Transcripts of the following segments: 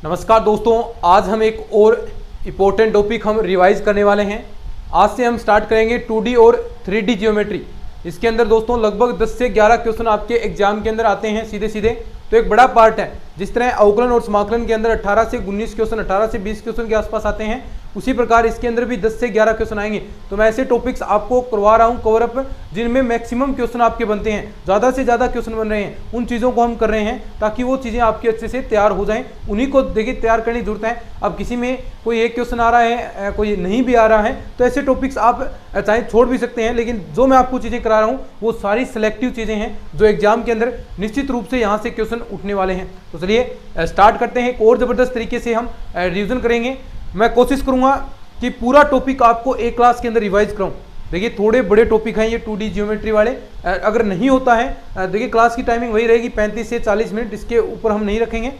नमस्कार दोस्तों, आज हम एक और इम्पोर्टेंट टॉपिक हम रिवाइज करने वाले हैं। आज से हम स्टार्ट करेंगे 2D और 3D जियोमेट्री। इसके अंदर दोस्तों लगभग 10 से 11 क्वेश्चन आपके एग्जाम के अंदर आते हैं सीधे सीधे, तो एक बड़ा पार्ट है। जिस तरह अवकलन और समाकलन के अंदर 18 से 19 क्वेश्चन, 18 से 20 क्वेश्चन के आसपास आते हैं, उसी प्रकार इसके अंदर भी 10 से 11 क्वेश्चन आएंगे। तो मैं ऐसे टॉपिक्स आपको करवा रहा हूं कवर अप जिनमें मैक्सिमम क्वेश्चन आपके बनते हैं, ज़्यादा से ज़्यादा क्वेश्चन बन रहे हैं। उन चीज़ों को हम कर रहे हैं ताकि वो चीज़ें आपकी अच्छे से तैयार हो जाएं। उन्हीं को देखिए तैयार करने की जरूरत है। अब किसी में कोई एक क्वेश्चन आ रहा है, कोई नहीं भी आ रहा है, तो ऐसे टॉपिक्स आप चाहे छोड़ भी सकते हैं, लेकिन जो मैं आपको चीज़ें करा रहा हूँ वो सारी सिलेक्टिव चीज़ें हैं जो एग्जाम के अंदर निश्चित रूप से यहाँ से क्वेश्चन उठने वाले हैं। तो चलिए स्टार्ट करते हैं। एक और ज़बरदस्त तरीके से हम रिविजन करेंगे। मैं कोशिश करूँगा कि पूरा टॉपिक आपको एक क्लास के अंदर रिवाइज कराऊं। देखिए थोड़े बड़े टॉपिक हैं ये 2D जियोमेट्री वाले। अगर नहीं होता है, देखिए क्लास की टाइमिंग वही रहेगी 35 से 40 मिनट, इसके ऊपर हम नहीं रखेंगे।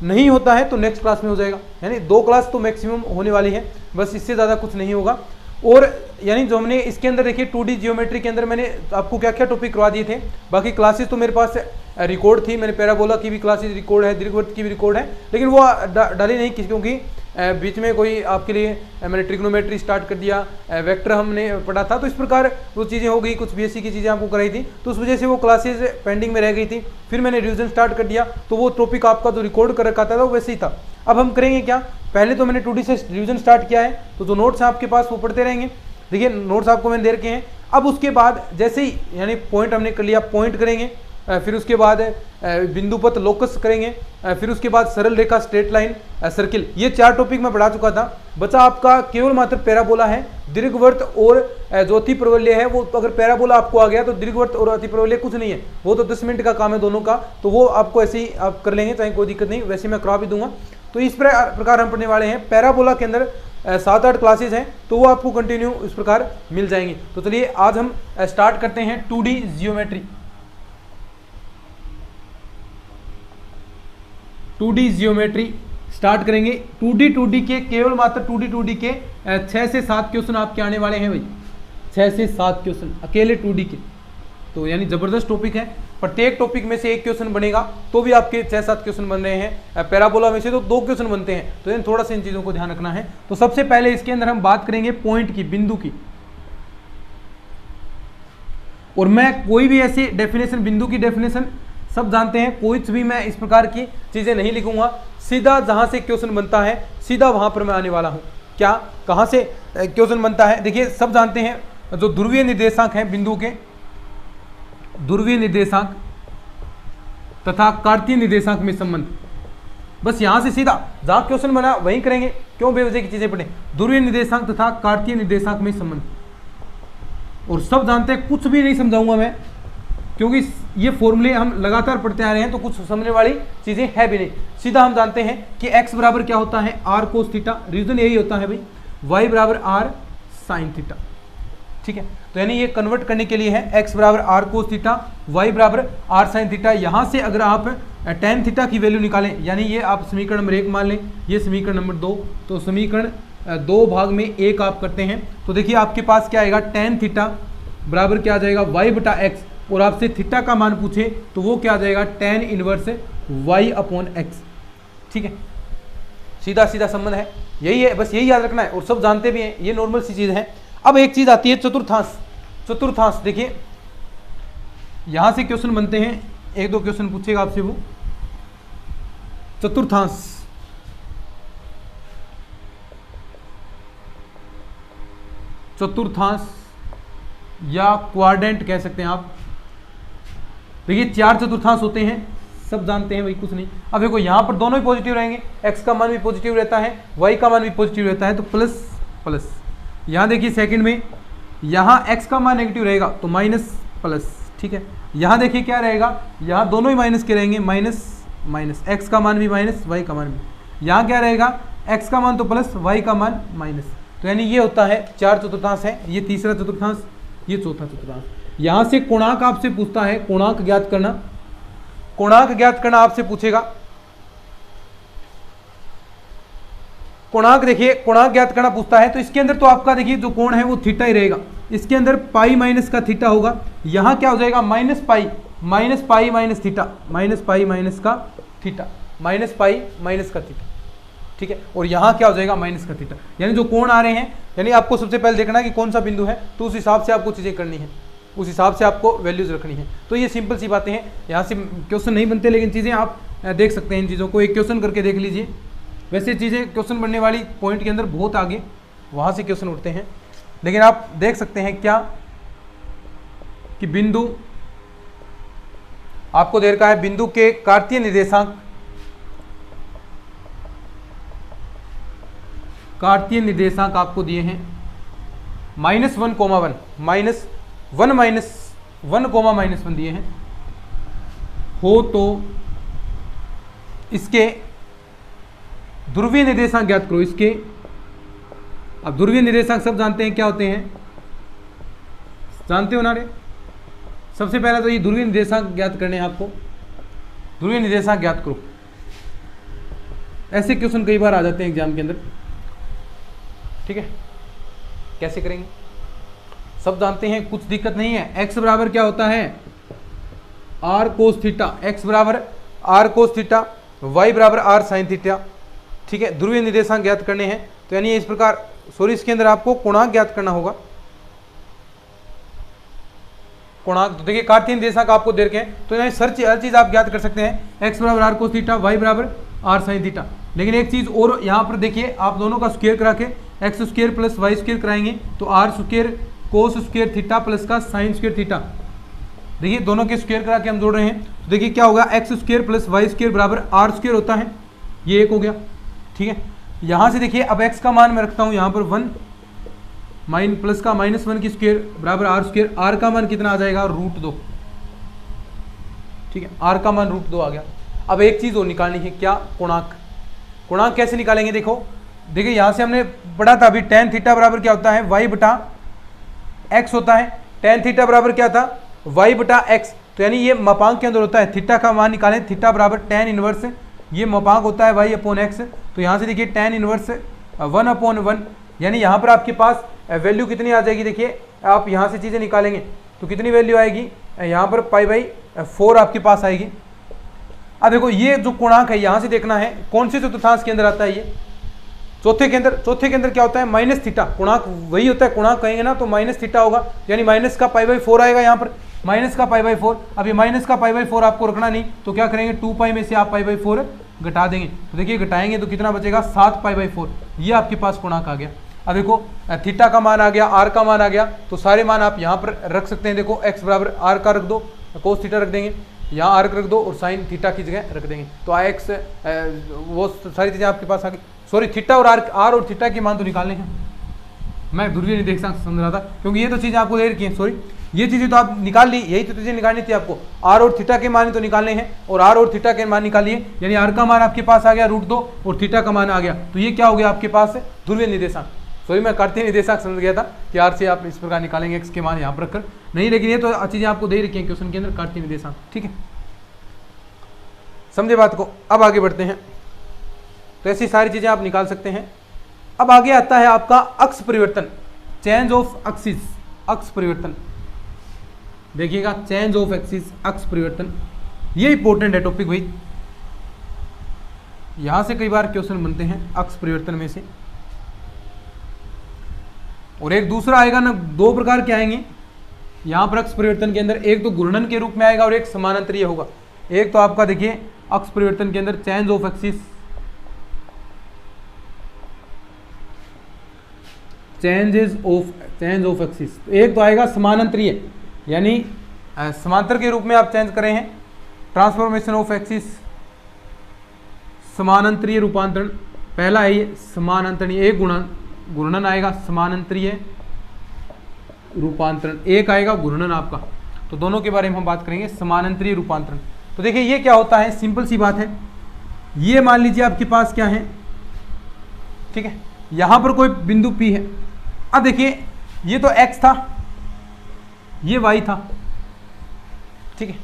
नहीं होता है तो नेक्स्ट क्लास में हो जाएगा, यानी 2 क्लास तो मैक्सिमम होने वाली है, बस इससे ज़्यादा कुछ नहीं होगा। और यानी जो हमने इसके अंदर देखिए 2D जियोमेट्री के अंदर मैंने आपको क्या क्या टॉपिक करवा दिए थे। बाकी क्लासेस तो मेरे पास रिकॉर्ड थी, मैंने पैराबोला की भी क्लासेस रिकॉर्ड है, दीर्घवृत्त की भी रिकॉर्ड है, लेकिन वो डाली नहीं क्योंकि बीच में कोई आपके लिए मैंने ट्रिग्नोमेट्री स्टार्ट कर दिया, वेक्टर हमने पढ़ा था, तो इस प्रकार वो चीज़ें हो गई। कुछ बीएससी की चीज़ें आपको कराई थी, तो उस वजह से वो क्लासेस पेंडिंग में रह गई थी। फिर मैंने रिवीजन स्टार्ट कर दिया, तो वो टॉपिक आपका जो रिकॉर्ड कर रखा था वो वैसे ही था। अब हम करेंगे क्या, पहले तो मैंने 2D से रिवीजन स्टार्ट किया है, तो जो नोट्स हैं आपके पास वो पढ़ते रहेंगे। देखिए नोट्स आपको मैंने दे रखे हैं। अब उसके बाद जैसे ही यानी पॉइंट हमने कर लिया, पॉइंट करेंगे, फिर उसके बाद बिंदु पथ लोकस करेंगे, फिर उसके बाद सरल रेखा स्ट्रेट लाइन सर्किल। ये 4 टॉपिक मैं पढ़ा चुका था। बचा आपका केवल मात्र पैराबोला है, दीर्घवृत्त और जो अति प्रवलय है। वो अगर पैराबोला आपको आ गया तो दीर्घवृत्त और अति प्रवलय कुछ नहीं है, वो तो 10 मिनट का काम है दोनों का, तो वो आपको ऐसे ही आप कर लेंगे, चाहे कोई दिक्कत नहीं, वैसे मैं करा भी दूंगा। तो इस प्रकार हम पढ़ने वाले हैं। पैराबोला के अंदर 7-8 क्लासेज हैं, तो वो आपको कंटिन्यू इस प्रकार मिल जाएंगी। तो चलिए आज हम स्टार्ट करते हैं 2D geometry. 2D geometry start करेंगे। 2D के केवल मात्र 2D के 6 से 7 क्वेश्चन आपके आने वाले हैं भाई, 6 से 7 क्वेश्चन अकेले 2D के। तो यानी जबरदस्त टॉपिक है। प्रत्येक टॉपिक में से एक क्वेश्चन बनेगा तो भी आपके 6-7 क्वेश्चन बन रहे हैं। पैराबोला में से तो 2 क्वेश्चन बनते हैं, तो यानी थोड़ा सा इन चीज़ों को ध्यान रखना है। तो सबसे पहले इसके अंदर हम बात करेंगे पॉइंट की, बिंदु की। और मैं कोई भी ऐसी डेफिनेशन, बिंदु की डेफिनेशन सब जानते हैं, कोई भी मैं इस प्रकार की चीज़ें नहीं लिखूंगा। सीधा जहाँ से क्वेश्चन बनता है सीधा वहाँ पर मैं आने वाला हूँ। क्या, कहाँ से क्वेश्चन बनता है, देखिए सब जानते हैं जो ध्रुवीय निर्देशांक हैं बिंदु के, ध्रुवीय निर्देशांक तथा कार्तीय निर्देशांक में संबंध। बस यहाँ से सीधा जहाँ क्वेश्चन बना वहीं करेंगे, क्यों बेवजह की चीज़ें पढ़ें। ध्रुवीय निर्देशांक तथा कार्तीय निर्देशांक में संबंध, और सब जानते हैं, कुछ भी नहीं समझाऊंगा मैं, क्योंकि ये फॉर्मूले हम लगातार पढ़ते आ रहे हैं, तो कुछ समझने वाली चीज़ें है भी नहीं। सीधा हम जानते हैं कि x बराबर क्या होता है, r cos थीटा, रीजन यही होता है भाई, y बराबर r sin थीटा। ठीक है, तो यानी ये कन्वर्ट करने के लिए है, x बराबर r cos थीटा, y बराबर r sin थीटा। यहाँ से अगर आप tan थीटा की वैल्यू निकालें, यानी ये आप समीकरण नंबर 1 मान लें, ये समीकरण नंबर 2, तो समीकरण 2 भाग में 1 आप करते हैं, तो देखिए आपके पास क्या आएगा, tan थीटा बराबर क्या आ जाएगा, y बटा x, और आपसे थीटा का मान पूछे तो वो क्या आ जाएगा, tan inverse y upon x। ठीक है, सीधा सीधा संबंध है, यही है, बस यही याद रखना है, और सब जानते भी हैं, ये नॉर्मल सी चीज़ है। अब एक चीज़ आती है चतुर्थांश। चतुर्थांश देखिए यहाँ से क्वेश्चन बनते हैं, 1-2 क्वेश्चन पूछेगा आपसे वो। चतुर्थांश, चतुर्थांश या क्वाड्रेंट कह सकते हैं आप। देखिए 4 चतुर्थांश होते हैं, सब जानते हैं भाई, कुछ नहीं। अब देखो यहाँ पर दोनों ही पॉजिटिव रहेंगे, x का मान भी पॉजिटिव रहता है, y का मान भी पॉजिटिव रहता है, तो प्लस प्लस। यहाँ देखिए सेकंड में, यहाँ x का मान नेगेटिव रहेगा तो माइनस प्लस। ठीक है, यहाँ देखिए क्या रहेगा, यहाँ दोनों ही माइनस के रहेंगे, माइनस माइनस, x का मान भी माइनस, y का मान भी। यहाँ क्या रहेगा, x का मान तो प्लस, y का मान माइनस। तो यानी ये होता है 4 चतुर्थांश है, ये तीसरा चतुर्थांश, ये चौथा चतुर्थांश। यहाँ से कोणांक आपसे पूछता है, कोणांक ज्ञात करना, कोणांक ज्ञात करना आपसे पूछेगा। कोणांक देखिए, कोणांक ज्ञात करना पूछता है, तो इसके अंदर तो आपका देखिए जो कोण है वो थीटा ही रहेगा, इसके अंदर पाई माइनस का थीटा होगा, यहाँ क्या हो जाएगा, minus pi minus theta, minus pi minus का थीटा, माइनस का थीटा। ठीक है, और यहाँ क्या हो जाएगा माइनस का थीटा, यानी जो कोण आ रहे हैं, यानी आपको सबसे पहले देखना है कि कौन सा बिंदु है, तो उस हिसाब से आपको चीज़ें करनी है, उस हिसाब से आपको वैल्यूज रखनी है। तो ये सिंपल सी बातें हैं, यहाँ से क्वेश्चन नहीं बनते, लेकिन चीज़ें आप देख सकते हैं, इन चीज़ों को एक क्वेश्चन करके देख लीजिए। वैसे चीज़ें क्वेश्चन बनने वाली पॉइंट के अंदर बहुत आगे वहाँ से क्वेश्चन उठते हैं, लेकिन आप देख सकते हैं क्या कि बिंदु आपको दे रखा है, बिंदु के कार्तीय निर्देशांक, कार्तीय निर्देशांक आपको दिए हैं -1, -1, -1 दिए हैं हो, तो इसके ध्रुवीय निर्देशांक ज्ञात करो। इसके अब ध्रुवीय निर्देशांक सब जानते हैं क्या होते हैं, जानते हो ना रे? सबसे पहला तो ये ध्रुवीय निर्देशांक ज्ञात करने हैं आपको, ध्रुवीय निर्देशांक ज्ञात करो। ऐसे क्वेश्चन कई बार आ जाते हैं एग्जाम के अंदर, ठीक है, कैसे करेंगे सब जानते हैं, कुछ दिक्कत नहीं है। x बराबर क्या होता है, r cos थीटा, x बराबर r cos थीटा, y बराबर r sin थीटा, ठीक है। ध्रुवीय निर्देशांक ज्ञात करने हैं, तो यानी इस प्रकार, सॉरी, इसके अंदर आपको कोणांक ज्ञात करना होगा, कोणांक। तो देखिए कार्तीय निर्देशांक आपको दे रखे हैं, तो यानी हर चीज आप ज्ञात कर सकते हैं, x बराबर r cos थीटा, y बराबर r sin थीटा। लेकिन एक चीज और यहाँ पर देखिए, आप दोनों का स्क्वायर करा के X square plus Y square कराएंगे, तो R square cos square theta plus का साइन स्क्वायर थीटा, देखिए दोनों के स्क्वायर करा के हम जोड़ रहे हैं, तो देखिए क्या होगा, X square plus Y square बराबर आर स्क्वायर होता है, ये एक हो गया, ठीक है। यहाँ से देखिए अब x का मान मैं रखता हूँ यहाँ पर 1 प्लस का -1 की स्क्वायर बराबर आर स्क्वायर, आर का मान कितना आ जाएगा, √2, ठीक है, आर का मान √2 आ गया। अब एक चीज और निकालनी है, क्या, कोणांक। कोणांक कैसे निकालेंगे, देखिए यहाँ से हमने पढ़ा था अभी, tan थीटा बराबर क्या होता है, y बटा x होता है, tan थीटा बराबर क्या था, y बटा x, तो यानी ये मापांक के अंदर होता है, थीटा का मान निकालें, थीटा बराबर tan इनवर्स, ये मापांक होता है y अपॉन x, तो यहाँ से देखिए tan इनवर्स 1/1, यानी यहाँ पर आपके पास वैल्यू कितनी आ जाएगी, देखिए आप यहाँ से चीज़ें निकालेंगे तो कितनी वैल्यू आएगी, यहाँ पर π/4 आपके पास आएगी। अब देखो ये जो कोणांक है, यहाँ से देखना है कौन से चतुर्थांश के अंदर आता है, ये चौथे के अंदर क्या होता है, माइनस थीटा, कोणांक वही होता है, कोणांक कहेंगे ना तो माइनस थीटा होगा, यानी माइनस का π/4 आएगा यहाँ पर, माइनस का π/4। अब ये माइनस का π/4 आपको रखना नहीं, तो क्या करेंगे, 2π में से आप π/4 घटा देंगे, तो देखिए घटाएंगे तो कितना बचेगा, 7π/4, ये आपके पास कोणांक आ गया। अब देखो थीटा का मान आ गया, आर का मान आ गया, तो सारे मान आप यहाँ पर रख सकते हैं। देखो x बराबर आर का रख दो, कोस थीटा रख देंगे, यहाँ आर रख दो और साइन थीटा की जगह रख देंगे, तो x वो सारी चीज़ें आपके पास आ गई। सॉरी, थीटा और आर और थीटा के मान तो निकालने हैं, मैं ध्रुवीय निर्देशांक समझ रहा था, क्योंकि ये तो चीज़ें आपको दे रखी हैं, सॉरी ये चीज़ें तो आप निकाल ली, यही तो चीज़ें निकालनी थी आपको, आर और थीटा के मान तो निकालने हैं, और आर और थीटा के मान निकालिए, यानी आर का मान आपके पास आ गया √2 और थीटा का मान आ गया, तो ये क्या हो गया आपके पास, ध्रुवीय निर्देशांक। सॉरी, मैं कार्तीय निर्देशांक समझ गया था कि आर से आप इस प्रकार निकालेंगे एक्स के मान यहाँ पर रखकर, नहीं, लेकिन ये तो चीज़ें आपको दे रखी हैं क्वेश्चन के अंदर, कार्तीय निर्देशांक, ठीक है, समझे बात को। अब आगे बढ़ते हैं, तो ऐसी सारी चीज़ें आप निकाल सकते हैं। अब आगे आता है आपका अक्ष परिवर्तन, चेंज ऑफ एक्सिस, अक्ष परिवर्तन, देखिएगा चेंज ऑफ एक्सिस, अक्ष परिवर्तन, ये इंपॉर्टेंट है टॉपिक भाई, यहां से कई बार क्वेश्चन बनते हैं अक्ष परिवर्तन में से। और एक दूसरा आएगा ना, दो प्रकार के आएंगे यहां पर अक्ष परिवर्तन के अंदर, एक तो घूर्णन के रूप में आएगा और एक समानांतरीय होगा। एक तो आपका देखिए अक्ष परिवर्तन के अंदर change of axis, change of axis, एक तो आएगा समानांतरीय, यानी समांतर के रूप में आप चेंज करें हैं, ट्रांसफॉर्मेशन ऑफ एक्सिस, समानांतरीय रूपांतरण, पहला है ये समानांतरीय, एक घूर्णन आएगा, समानांतरीय रूपांतरण, एक आएगा घूर्णन आपका, तो दोनों के बारे में हम बात करेंगे, समानांतरीय रूपांतरण। तो देखिए ये क्या होता है, सिंपल सी बात है, ये मान लीजिए आपके पास क्या है, ठीक है, यहां पर कोई बिंदु P है। अब देखिए ये तो x था, ये y था, ठीक है।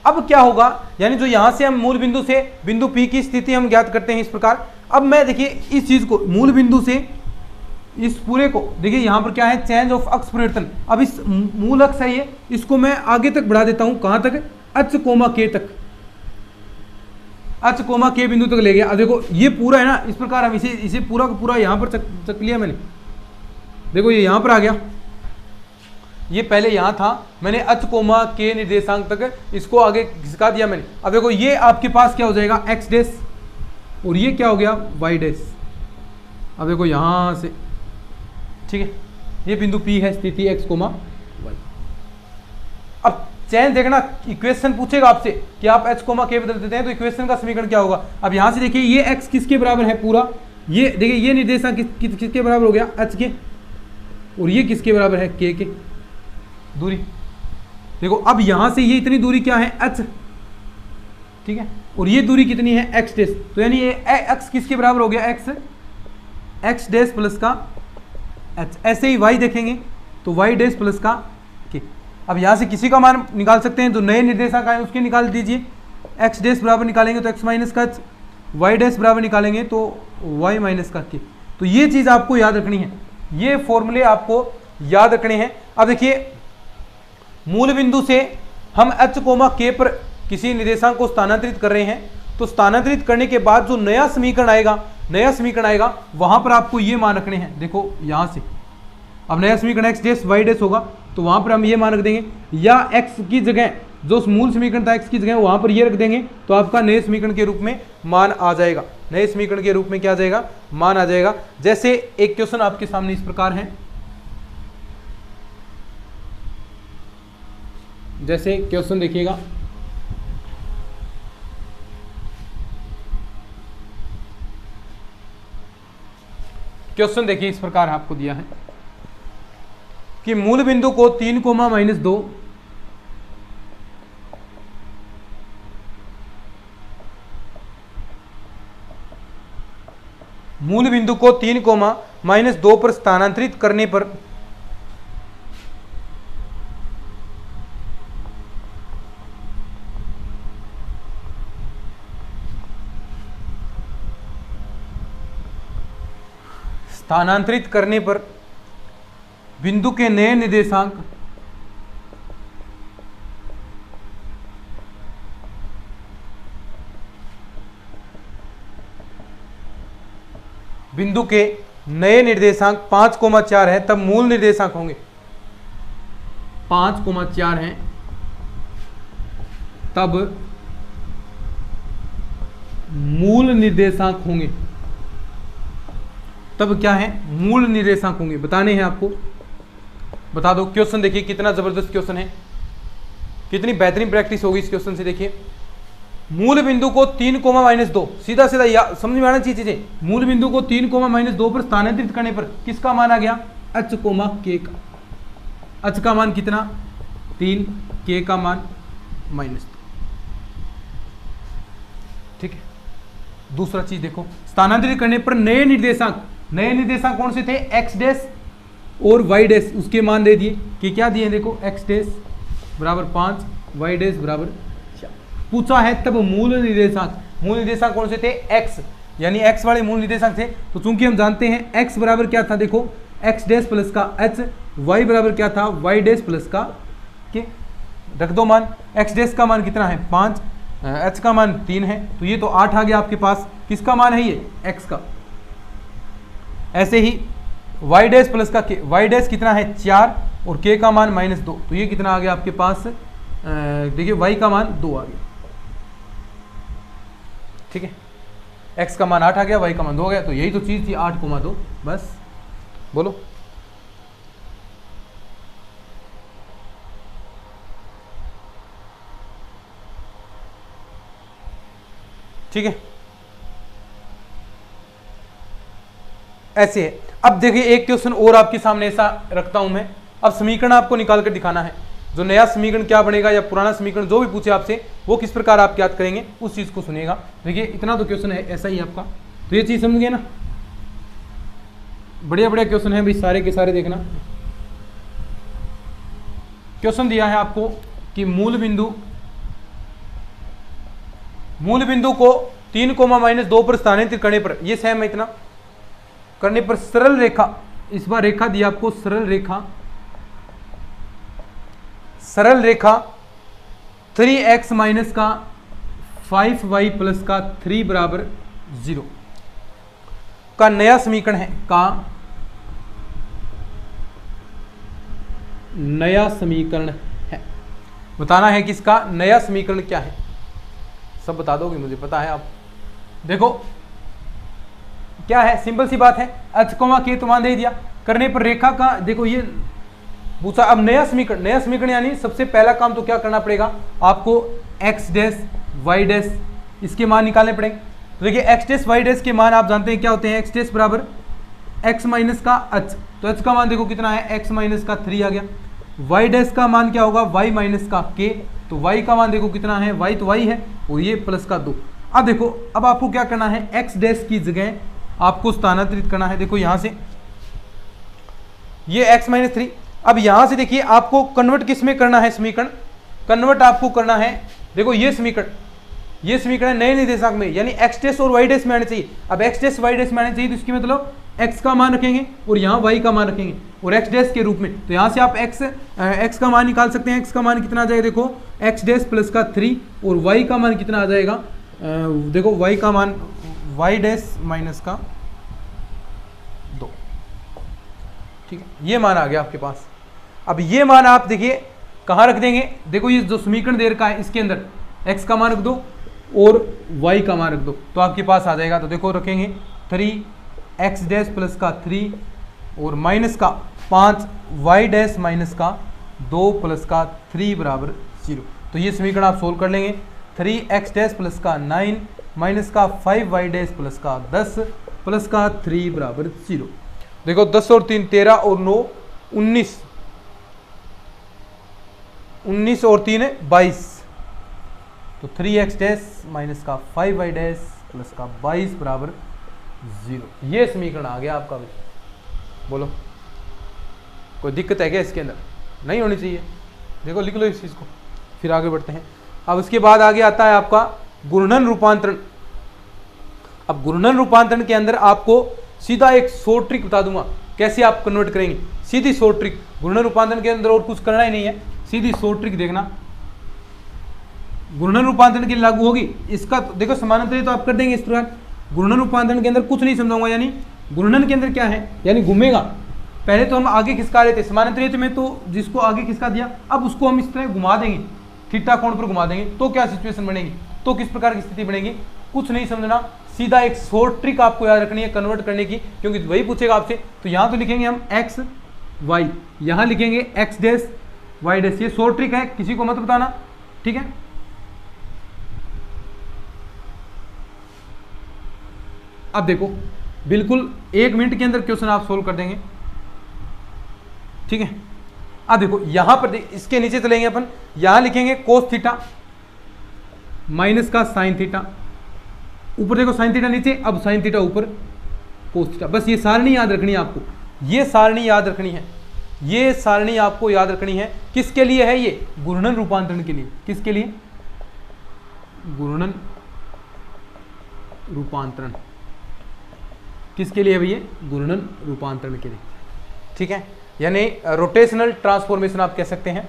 अब क्या होगा, यानी जो यहां से हम मूल बिंदु से बिंदु P की स्थिति हम ज्ञात करते हैं इस प्रकार। अब मैं देखिए इस चीज को, मूल बिंदु से इस पूरे को, देखिए यहां पर क्या है, चेंज ऑफ अक्ष परिवर्तन। अब इस मूल अक्ष है ये, इसको मैं आगे तक बढ़ा देता हूं, कहां तक, h, k तक, h कोमा k बिंदु तक ले गया। अब देखो ये पूरा है ना, इस प्रकार हम इसे पूरा का पूरा यहाँ पर चक लिया मैंने। देखो ये यहाँ पर आ गया, ये पहले यहाँ था, मैंने h कोमा k निर्देशांक तक इसको आगे खिसका दिया मैंने। अब देखो ये आपके पास क्या हो जाएगा x डैश, और ये क्या हो गया y डैश। अब देखो यहाँ से, ठीक है, ये बिंदु P है, स्थिति x कोमा y। अब चैन देखना, इक्वेशन पूछेगा आपसे कि आप h कोमा k बदल देते हैं तो इक्वेशन का समीकरण क्या होगा। अब यहाँ से देखिए ये x किसके बराबर है पूरा, ये देखिए ये निर्देशांक किसके बराबर हो गया h के, और ये किसके बराबर है k के दूरी। देखो अब यहाँ से ये इतनी दूरी क्या है h, ठीक है, और ये दूरी कितनी है x डैश, तो यानी ये x किसके बराबर हो गया x डैश प्लस का h। ऐसे ही y देखेंगे तो y डैश प्लस का k। अब यहाँ से किसी का मान निकाल सकते हैं, जो नए निर्देशांक आए उसके निकाल दीजिए। x डैश बराबर निकालेंगे तो x माइनस का h, y डैश बराबर निकालेंगे तो y माइनस का k। तो ये चीज़ आपको याद रखनी है, ये फॉर्मूले आपको याद रखने हैं। अब देखिए मूल बिंदु से हम h कोमा k पर किसी निर्देशांक को स्थानांतरित कर रहे हैं, तो स्थानांतरित करने के बाद जो नया समीकरण आएगा वहां पर आपको ये मान रखने हैं। देखो यहां से अब नया समीकरण x डैश y डैश होगा, तो वहां पर हम ये मान रख देंगे, या x की जगह जो मूल समीकरण था x की जगह वहां पर ये रख देंगे, तो आपका नए समीकरण के रूप में मान आ जाएगा। नए समीकरण के रूप में क्या आ जाएगा, मान आ जाएगा। जैसे एक क्वेश्चन आपके सामने इस प्रकार है, जैसे क्वेश्चन देखिएगा, क्वेश्चन देखिए इस प्रकार आपको दिया है कि मूल बिंदु को 3 कोमा माइनस 2 मूल बिंदु को 3 कोमा माइनस 2 पर स्थानांतरित करने पर बिंदु के नए निर्देशांक बिंदु के नए निर्देशांक 5 कोमा 4 है, तब मूल निर्देशांक होंगे 5 कोमा 4 हैं, तब मूल निर्देशांक होंगे। तब क्या है, मूल निर्देशांक होंगे, बताने हैं आपको, बता दो। क्वेश्चन देखिए कितना जबरदस्त क्वेश्चन है, कितनी बेहतरीन प्रैक्टिस होगी इस क्वेश्चन से। देखिए मूल बिंदु को 3 कोमा माइनस 2, सीधा समझ में आना चाहिए चीजें। मूल बिंदु को 3 कोमा माइनस 2 पर स्थानांतरित करने पर किसका मान आ गया, h कोमा k का। h का मान कितना 3, k का मान -2, ठीक है। दूसरा चीज देखो, स्थानांतरित करने पर नए निर्देशांक कौन से थे, x डैश और y डैश, उसके मान दे दिए कि क्या दिए, देखो x डैश बराबर 5, y डैश बराबर 4 पूछा है। तब मूल निर्देशांक कौन से थे, x, यानी x वाले मूल निर्देशांक थे। तो चूंकि हम जानते हैं x बराबर क्या था, देखो x डैश प्लस का h, y बराबर क्या था, y डैश प्लस का k। रख दो मान, x डैश का मान कितना है 5, h का मान 3 है, तो ये तो 8 आ गया आपके पास। किसका मान है ये, x का। ऐसे ही y डैश प्लस का k, y डैश कितना है 4 और k का मान -2, तो ये कितना आ गया आपके पास, देखिए y का मान 2 आ गया, ठीक है। x का मान 8 आ गया, y का मान 2 आ गया, तो यही तो चीज थी 8 कोमा 2। बस बोलो, ठीक है। ऐसे है। अब देखिए एक क्वेश्चन और आपके सामने ऐसा रखता हूं मैं, अब समीकरण आपको निकाल कर दिखाना है, जो नया समीकरण क्या बनेगा या पुराना समीकरण जो भी पूछे आपसे वो किस प्रकार आप याद करेंगे उस चीज को सुनिएगा। देखिए इतना तो क्वेश्चन है ऐसा ही आपका, तो ये चीज समझ गए ना, बढ़िया बढ़िया क्वेश्चन है भाई, सारे के सारे देखना। क्वेश्चन दिया है आपको कि मूल बिंदु को 3 कोमा -2 पर स्थानांतरित करने पर, ये सेम है, इतना करने पर सरल रेखा, इस बार रेखा दिया आपको, सरल रेखा 3x माइनस का 5y प्लस का 3 बराबर 0 का नया समीकरण है, का नया समीकरण है। बताना है कि इसका नया समीकरण क्या है। सब बता दोगे, मुझे पता है। आप देखो क्या है, सिंपल सी बात है, h, k तो मान दे दिया, करने पर रेखा का देखो ये पूछा। अब नया समीकरण यानी सबसे पहला काम तो क्या करना पड़ेगा आपको, x डैश y डैश इसके मान निकालने पड़ेंगे। तो देखिए x डैश y डैश के मान आप जानते हैं क्या होते हैं, x डैश बराबर x माइनस का h, तो h का मान देखो कितना है, x माइनस का 3 आ गया। y डैश का मान क्या होगा, y माइनस का k, तो y का मान देखो कितना है, y तो y है, और ये प्लस का 2। अब देखो, अब आपको क्या करना है, x डैश की जगह आपको स्थानांतरित करना है। देखो यहां से ये x माइनस 3, अब यहां से देखिए आपको कन्वर्ट किस में करना है, समीकरण कन्वर्ट आपको करना है। देखो ये समीकरण नए निर्देशांक में यानी x डैश और y डैश में आने चाहिए। अब x डैश y डैश में आने चाहिए, तो इसकी मतलब x का मान रखेंगे और यहाँ y का मान रखेंगे और x डैश के रूप में। तो यहाँ से आप x का मान निकाल सकते हैं। x का मान कितना आ जाएगा, देखो x डैश प्लस का 3 और y का मान कितना आ जाएगा, देखो y का मान y डैश माइनस का 2। ठीक है, ये मान आ गया आपके पास। अब ये मान आप देखिए कहाँ रख देंगे, देखो ये जो समीकरण दे रखा है इसके अंदर x का मान रख दो और y का मान रख दो, तो आपके पास आ जाएगा। तो देखो रखेंगे 3x डैश प्लस का 3 और माइनस का 5 y डैश माइनस का 2 प्लस का 3 बराबर 0। तो ये समीकरण आप सोल्व कर लेंगे। 3x डैश प्लस का 9 माइनस का 5y डैश प्लस का 10 प्लस का 3 बराबर 0। देखो 10 और 3 13 और 9 19, 19 और 3 22, तो 3x डैश माइनस का 5y डैश प्लस का 22 बराबर 0। ये समीकरण आ गया आपका। बोलो कोई दिक्कत है क्या इसके अंदर? नहीं होनी चाहिए। देखो लिख लो इस चीज़ को, फिर आगे बढ़ते हैं। अब उसके बाद आगे आता है आपका गुणन रूपांतरण। अब गुणन रूपांतरण के अंदर आपको सीधा एक शॉर्ट ट्रिक बता दूंगा कैसे आप कन्वर्ट करेंगे। सीधी शॉर्ट ट्रिक, गुणन रूपांतरण के अंदर और कुछ करना ही नहीं है, सीधी शॉर्ट ट्रिक देखना गुणन रूपांतरण के लिए लागू होगी। इसका देखो समानांतर तो आप कर देंगे इस प्रकार। गुणन रूपांतरण के अंदर कुछ नहीं समझाऊंगा, यानी गुणन के अंदर क्या है, यानी घूमेगा। पहले तो हम आगे खिसका रहे थे समानांतर में, तो जिसको आगे खिसका दिया अब उसको हम इस तरह घुमा देंगे, थीटा कोण पर घुमा देंगे, तो क्या सिचुएशन बनेगी, तो किस प्रकार की स्थिति बनेगी। कुछ नहीं समझना, सीधा एक शॉर्ट ट्रिक आपको याद रखनी है कन्वर्ट करने की, क्योंकि वही पूछेगा आपसे। तो यहाँ तो लिखेंगे हम एक्स वाई, यहाँ लिखेंगे एक्स डैश वाई डैश। ये शॉर्ट ट्रिक है, किसी को मत बताना, ठीक है। अब देखो बिल्कुल 1 मिनट के अंदर क्वेश्चन आप सोल्व कर देंगे, ठीक है। अब देखो यहां पर इसके नीचे चलेंगे अपन, यहां लिखेंगे कोस थीटा माइनस का साइन थीटा। ऊपर देखो साइन थीटा नीचे, अब साइन थीटा ऊपर, कोस थीटा। बस ये सारणी याद रखनी है आपको, ये सारणी याद रखनी है, ये सारणी आपको याद रखनी है। किसके लिए है ये? गुणन रूपांतरण के लिए। किसके लिए? गुणन रूपांतरण। किसके लिए भैया? गुणन रूपांतरण के लिए, ठीक है। यानी रोटेशनल ट्रांसफॉर्मेशन आप कह सकते हैं।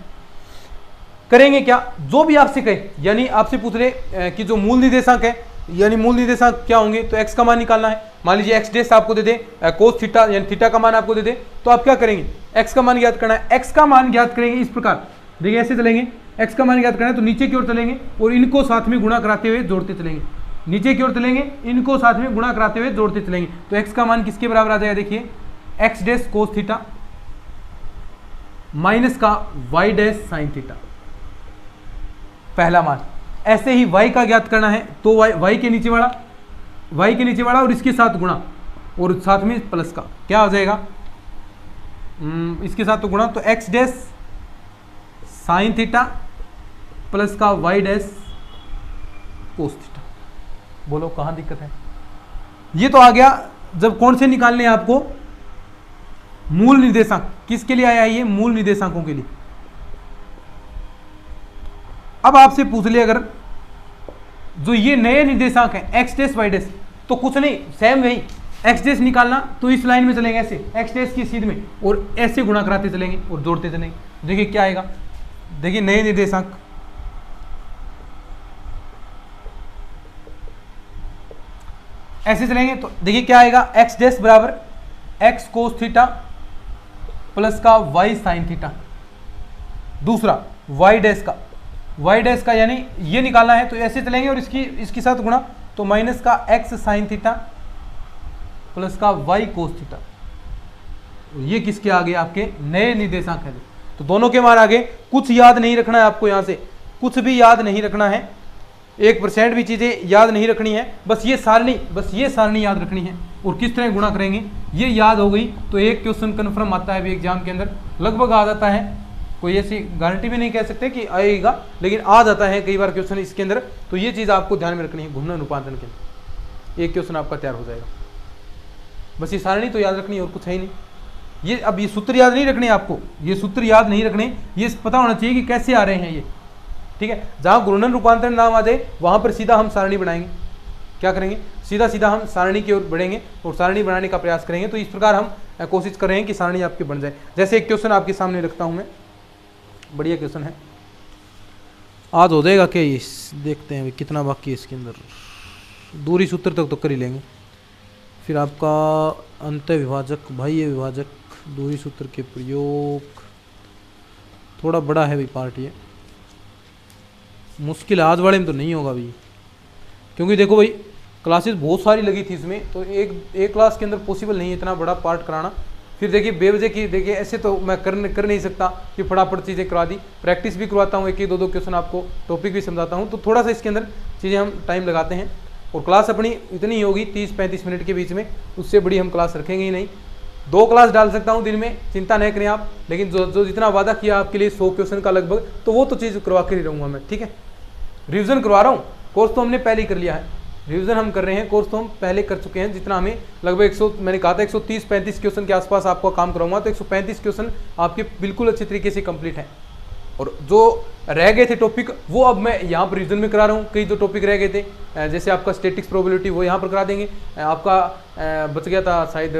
करेंगे क्या, जो भी आपसे कहे, यानी आपसे पूछ रहे कि जो मूल निर्देशांक है, यानी मूल निर्देशांक क्या होंगे, तो x का मान निकालना है। मान लीजिए एक्स डैश आपको दे दे, कोस थीटा यानी थीटा का मान आपको दे दे, तो आप क्या करेंगे, x का मान ज्ञात करना है। x का मान ज्ञात करेंगे इस प्रकार, देखिए ऐसे चलेंगे, x का मान ज्ञात करना है तो नीचे की ओर चलेंगे और इनको साथ में गुणा कराते हुए जोड़ते चलेंगे, नीचे की ओर चलेंगे, इनको साथ में गुणा कराते हुए जोड़ते चलेंगे। तो x का मान किसके बराबर आ जाएगा, देखिए x dash cos theta minus का y डैश साइन थीटा, पहला मान। ऐसे ही y का ज्ञात करना है तो y के नीचे वाला और इसके साथ गुणा और साथ में प्लस का, क्या हो जाएगा, इसके साथ तो गुणा, तो x dash sine theta plus का y डैश कोस थीटा। बोलो कहां दिक्कत है? ये तो आ गया। जब कौन से निकालने हैं आपको, मूल निर्देशांक। किसके लिए आया है ये? मूल निर्देशांकों के लिए। अब आपसे पूछ ले अगर जो ये नए निर्देशांक हैं एक्स डैश वाई डैश, तो कुछ नहीं, सेम वही एक्स डैश निकालना, तो इस लाइन में चलेंगे ऐसे एक्स डैश की सीध में और ऐसे गुणा कराते चलेंगे और जोड़ते चलेंगे। देखिए क्या आएगा, देखिए नए निर्देशांक ऐसे चलेंगे तो देखिए क्या आएगा, एक्स डैश बराबर एक्स कोस थीटा प्लस का वाई साइन थीटा। दूसरा वाई डैश का यानी ये निकालना है तो ऐसे चलेंगे और इसके साथ गुणा, तो माइनस का एक्स साइन थीटा प्लस का वाई कोस थीटा। ये किसके आगे, आपके नए निर्देशांक है। तो दोनों के मान आगे, कुछ याद नहीं रखना है आपको, यहां से कुछ भी याद नहीं रखना है, 1% भी चीजें याद नहीं रखनी है, बस ये सारणी याद रखनी है। और किस तरह गुणा करेंगे ये याद हो गई तो एक क्वेश्चन कन्फर्म आता है एग्जाम के अंदर, लगभग आ जाता है, कोई ऐसी गारंटी भी नहीं कह सकते कि आएगा, लेकिन आ जाता है कई बार क्वेश्चन इसके अंदर। तो ये चीज़ आपको ध्यान में रखनी है, घूर्णन रूपांतरण के अंदर एक क्वेश्चन आपका तैयार हो जाएगा। बस ये सारणी तो याद रखनी है और कुछ है ही नहीं। ये अब ये सूत्र याद नहीं रखने आपको, ये सूत्र याद नहीं रखने, ये पता होना चाहिए कि कैसे आ रहे हैं ये, ठीक है। जहां घूर्णन रूपांतरण नाम आ जाए वहां पर सीधा हम सारणी बनाएंगे, क्या करेंगे, सीधा हम सारणी की ओर बढ़ेंगे और सारणी बनाने का प्रयास करेंगे। तो इस प्रकार हम कोशिश कर रहे हैं कि सारणी आपकी बन जाए। जैसे एक क्वेश्चन आपके सामने रखता हूं मैं, बढ़िया क्वेश्चन है, आज हो जाएगा क्या ये, देखते हैं कितना बाकी है इसके अंदर। दूरी सूत्र तक तो कर ही लेंगे, फिर आपका अंत विभाजक, बाह्य विभाजक, दूरी सूत्र के प्रयोग, थोड़ा बड़ा है भाई पार्ट ये, मुश्किल आज वाले में तो नहीं होगा भाई, क्योंकि देखो भाई क्लासेस बहुत सारी लगी थी इसमें, तो एक क्लास के अंदर पॉसिबल नहीं है इतना बड़ा पार्ट कराना। फिर देखिए बेवजह की, देखिए ऐसे तो मैं कर नहीं सकता कि फटाफट चीज़ें करवा दी, प्रैक्टिस भी करवाता हूँ, एक 2 क्वेश्चन आपको टॉपिक भी समझाता हूँ, तो थोड़ा सा इसके अंदर चीज़ें हम टाइम लगाते हैं। और क्लास अपनी इतनी ही होगी 30-35 मिनट के बीच में, उससे बड़ी हम क्लास रखेंगे ही नहीं। 2 क्लास डाल सकता हूँ दिन में, चिंता नहीं करें आप, लेकिन जो जितना वादा किया आपके लिए 100 क्वेश्चन का लगभग, तो वो तो चीज़ करवा कर ही रहूँगा मैं, ठीक है। रिविजन करवा रहा हूँ, कोर्स तो हमने पहले ही कर लिया है, रिवीजन हम कर रहे हैं, कोर्स तो हम पहले कर चुके हैं। जितना हमें लगभग मैंने कहा था 130-135 क्वेश्चन के आसपास आपको काम कराऊंगा, तो 135 क्वेश्चन आपके बिल्कुल अच्छे तरीके से कंप्लीट हैं। और जो रह गए थे टॉपिक वो अब मैं यहाँ पर रिवीजन में करा रहा हूँ। कई जो टॉपिक रह गए थे, जैसे आपका स्टैटिक्स प्रोबेबिलिटी, वो यहाँ पर करा देंगे। आपका बच गया था शायद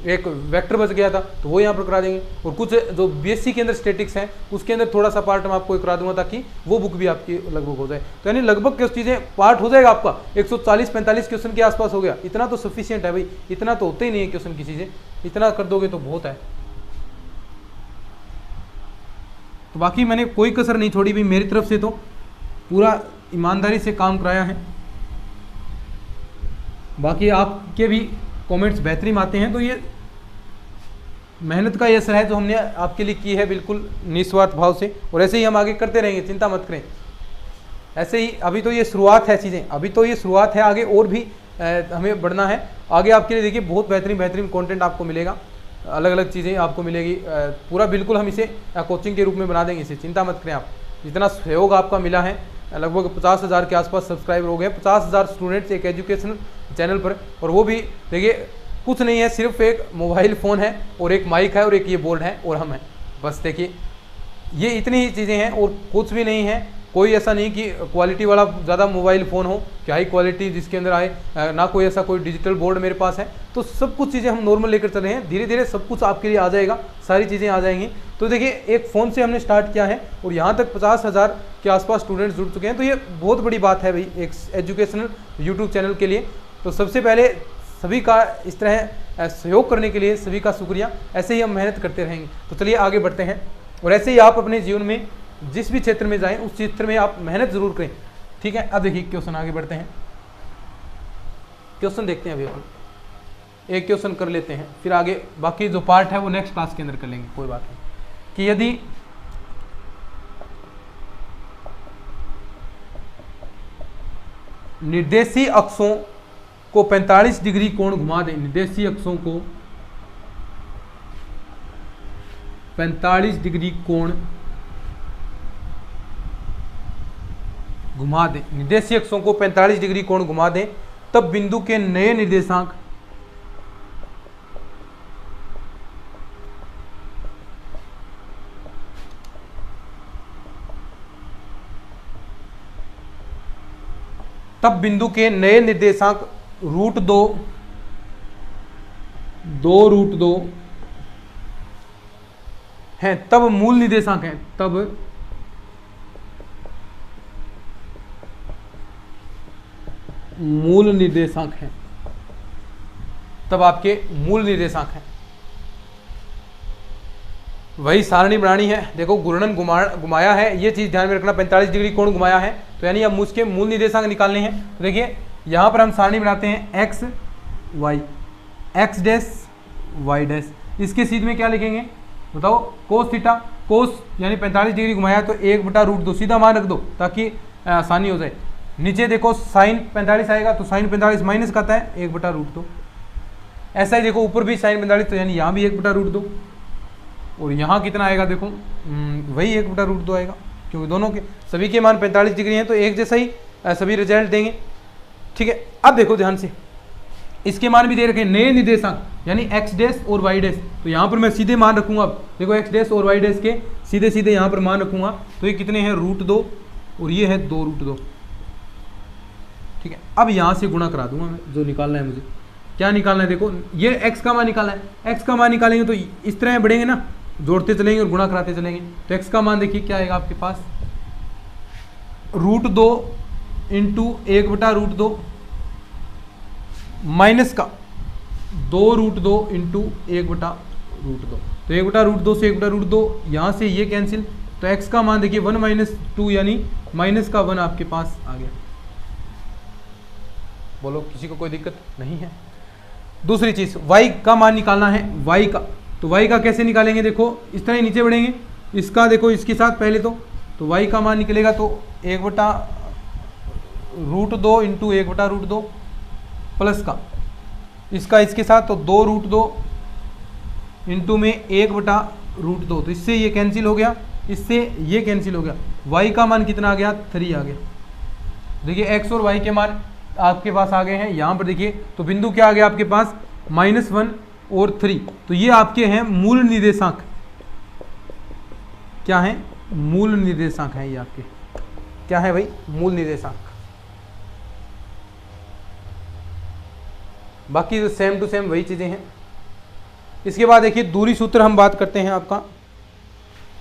एक वेक्टर बच गया था, तो वो यहाँ पर करा देंगे। और कुछ जो बीएससी के अंदर स्टैटिक्स है उसके अंदर थोड़ा सा पार्ट मैं आपको करा दूंगा, ताकि वो बुक भी आपकी लगभग हो जाए। तो यानी लगभग कुछ चीज़ें पार्ट हो जाएगा आपका 140-45 क्वेश्चन के आसपास हो गया। इतना तो सफिशियंट है भाई, इतना तो होते ही नहीं है क्वेश्चन की चीज़ें, इतना कर दोगे तो बहुत है। तो बाकी मैंने कोई कसर नहीं छोड़ी भाई, मेरी तरफ से तो पूरा ईमानदारी से काम कराया है। बाकी आपके भी कमेंट्स बेहतरीन आते हैं, तो ये मेहनत का ये असर है जो हमने आपके लिए की है, बिल्कुल निस्वार्थ भाव से। और ऐसे ही हम आगे करते रहेंगे, चिंता मत करें। ऐसे ही अभी तो ये शुरुआत है चीज़ें, अभी तो ये शुरुआत है, आगे और भी हमें बढ़ना है। आगे आपके लिए देखिए बहुत बेहतरीन कंटेंट आपको मिलेगा, अलग अलग चीज़ें आपको मिलेगी। पूरा बिल्कुल हम इसे कोचिंग के रूप में बना देंगे इसे, चिंता मत करें आप। जितना सहयोग आपका मिला है, लगभग 50,000 के आसपास सब्सक्राइबर हो गए, 50,000 स्टूडेंट्स एक एजुकेशनल चैनल पर। और वो भी देखिए कुछ नहीं है, सिर्फ एक मोबाइल फ़ोन है और एक माइक है और एक ये बोर्ड है और हम हैं, बस देखिए ये इतनी ही चीज़ें हैं और कुछ भी नहीं है। कोई ऐसा नहीं कि क्वालिटी वाला ज़्यादा मोबाइल फ़ोन हो कि हाई क्वालिटी जिसके अंदर आए, ना कोई ऐसा कोई डिजिटल बोर्ड मेरे पास है। तो सब कुछ चीज़ें हम नॉर्मल लेकर चले हैं, धीरे धीरे सब कुछ आपके लिए आ जाएगा, सारी चीज़ें आ जाएंगी। तो देखिए एक फ़ोन से हमने स्टार्ट किया है और यहाँ तक 50,000 के आसपास स्टूडेंट्स जुड़ चुके हैं, तो ये बहुत बड़ी बात है भाई एक एजुकेशनल यूट्यूब चैनल के लिए। तो सबसे पहले सभी का इस तरह सहयोग करने के लिए सभी का शुक्रिया। ऐसे ही हम मेहनत करते रहेंगे। तो चलिए आगे बढ़ते हैं, और ऐसे ही आप अपने जीवन में जिस भी क्षेत्र में जाएं उस क्षेत्र में आप मेहनत जरूर करें, ठीक है। अब देखिए क्वेश्चन आगे बढ़ते हैं, क्वेश्चन देखते हैं। अभी अपन एक क्वेश्चन कर लेते हैं, फिर आगे बाकी जो पार्ट है वो नेक्स्ट क्लास के अंदर कर लेंगे, कोई बात नहीं। कि यदि निर्देशीय अक्षों को 45 डिग्री कोण घुमा दें, निर्देशीय अक्षों को 45 डिग्री कोण घुमा दें, निर्देशीय अक्षों को 45 डिग्री कोण घुमा दें, तब बिंदु के नए निर्देशांक √2 √2 हैं, तब मूल निर्देशांक हैं, तब मूल निर्देशांक हैं। तब आपके मूल निर्देशांक हैं। वही सारणी बनानी है, देखो घूर्णन घुमाया है, ये चीज़ ध्यान में रखना, 45 डिग्री कोण घुमाया है, तो यानी अब मुझके मूल निर्देशांक निकालने हैं। तो देखिए यहाँ पर हम सारणी बनाते हैं X Y, X dash Y dash, इसके सीध में क्या लिखेंगे बताओ, कोस थीटा, कोस यानी 45 डिग्री घुमाया तो 1/√2 सीधा मान रख दो ताकि आसानी हो जाए। नीचे देखो साइन 45 आएगा तो साइन 45 माइनस का आता है 1/√2, ऐसा ही देखो ऊपर भी साइन 45 तो यानी यहाँ भी 1/√2, और यहाँ कितना आएगा देखो वही 1/√2 आएगा, क्योंकि दोनों के सभी के मान 45 डिग्री हैं तो एक जैसा ही सभी रिजल्ट देंगे। ठीक है, अब देखो ध्यान से, इसके मान भी दे रखे नए निर्देशांक यानी एक्स डैश और वाई डैश, तो यहाँ पर मैं सीधे मान रखूंगा। अब देखो एक्स डैश और वाई डैश के सीधे सीधे यहाँ पर मान रखूंगा, तो ये कितने हैं √2 और ये है 2√2। ठीक है, अब यहाँ से गुणा करा दूंगा मैं, जो निकालना है मुझे, क्या निकालना है देखो, ये एक्स का मान निकालना है, एक्स का मान निकालेंगे तो इस तरह बढ़ेंगे ना, जोड़ते चलेंगे और गुणा कराते चलेंगे। तो एक्स का मान देखिए क्या आएगा आपके पास, √2 × 1/√2 माइनस का 2√2 × 1/√2, तो 1/√2 से 1/√2 यहाँ से ये कैंसिल, तो x का मान देखिए 1 - 2 यानी माइनस का 1 आपके पास आ गया। बोलो किसी को कोई दिक्कत नहीं है। दूसरी चीज y का मान निकालना है, y का, तो y का कैसे निकालेंगे देखो, इस तरह नीचे बढ़ेंगे, इसका देखो इसके साथ पहले तो y का मान निकलेगा तो 1/√2 × 1/√2 प्लस का इसका इसके साथ तो 2√2 इंटू में 1/√2, तो इससे ये कैंसिल हो गया, इससे ये कैंसिल हो गया, y का मान कितना आ गया 3 आ गया। देखिए x और y के मान आपके पास आ गए हैं, यहाँ पर देखिए तो बिंदु क्या आ गया आपके पास -1 और 3, तो ये आपके हैं मूल निर्देशांक, क्या है मूल निर्देशांक है, ये आपके क्या है भाई मूल निर्देशांक। बाकी तो सेम टू सेम वही चीज़ें हैं। इसके बाद देखिए दूरी सूत्र हम बात करते हैं आपका,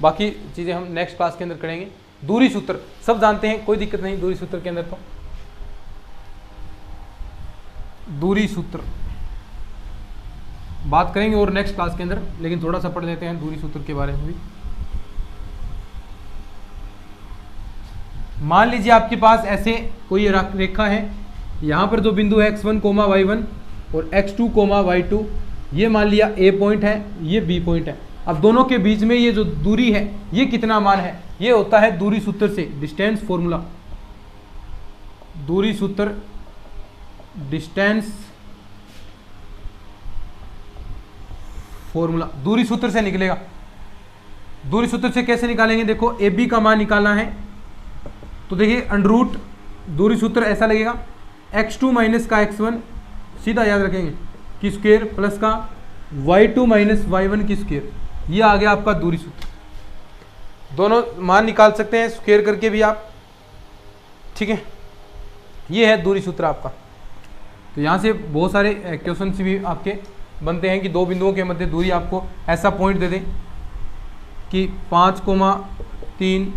बाकी चीज़ें हम नेक्स्ट क्लास के अंदर करेंगे। दूरी सूत्र सब जानते हैं, कोई दिक्कत नहीं दूरी सूत्र के अंदर। तो दूरी सूत्र बात करेंगे और नेक्स्ट क्लास के अंदर, लेकिन थोड़ा सा पढ़ लेते हैं दूरी सूत्र के बारे में भी। मान लीजिए आपके पास ऐसे कोई रेखा है, यहाँ पर जो बिंदु है x1, y1 और x2, y2, ये मान लिया A पॉइंट है, ये B पॉइंट है। अब दोनों के बीच में ये जो दूरी है ये कितना मान है, ये होता है दूरी सूत्र से, डिस्टेंस फॉर्मूला, दूरी सूत्र डिस्टेंस फॉर्मूला दूरी सूत्र से निकलेगा। दूरी सूत्र से कैसे निकालेंगे देखो, AB का मान निकालना है तो देखिए अंडररूट दूरी सूत्र ऐसा लगेगा, x2 - का x1 सीधा याद रखेंगे की स्क्वायर प्लस का y2 - y1 की स्क्वायर, ये आ गया आपका दूरी सूत्र। दोनों मान निकाल सकते हैं स्क्वायर करके भी आप, ठीक है, ये है दूरी सूत्र आपका। तो यहाँ से बहुत सारे क्वेश्चन भी आपके बनते हैं कि दो बिंदुओं के मध्य दूरी आपको ऐसा पॉइंट दे दें कि 5,3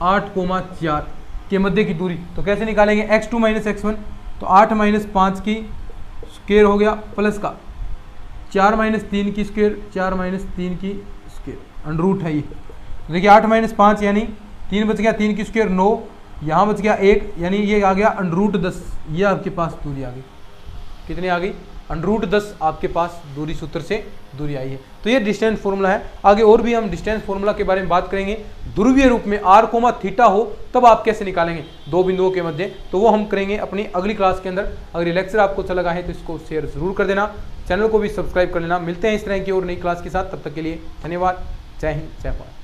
8,4 के मध्य की दूरी, तो कैसे निकालेंगे x2 - x1, तो 8 - 5 की स्क्वायर हो गया प्लस का 4 - 3 की स्क्वायर, 4 - 3 की स्क्वायर, अंडररूट है ये। देखिए 8 - 5 यानी 3 बच गया, 3 की स्क्वायर 9, यहाँ बच गया 1 यानी ये आ गया अंडररूट 10, ये आपके पास दूरी आ गई। कितनी आ गई अंडररूट 10 आपके पास दूरी सूत्र से दूरी आई है। तो ये डिस्टेंस फॉर्मूला है। आगे और भी हम डिस्टेंस फॉर्मूला के बारे में बात करेंगे। ध्रुवीय रूप में r, थीटा हो तब आप कैसे निकालेंगे दो बिंदुओं के मध्य, तो वो हम करेंगे अपनी अगली क्लास के अंदर। अगर ये लेक्चर आपको अच्छा लगा है तो इसको शेयर जरूर कर देना, चैनल को भी सब्सक्राइब कर लेना। मिलते हैं इस तरह की और नई क्लास के साथ, तब तक के लिए धन्यवाद। जय हिंद, जय भारत।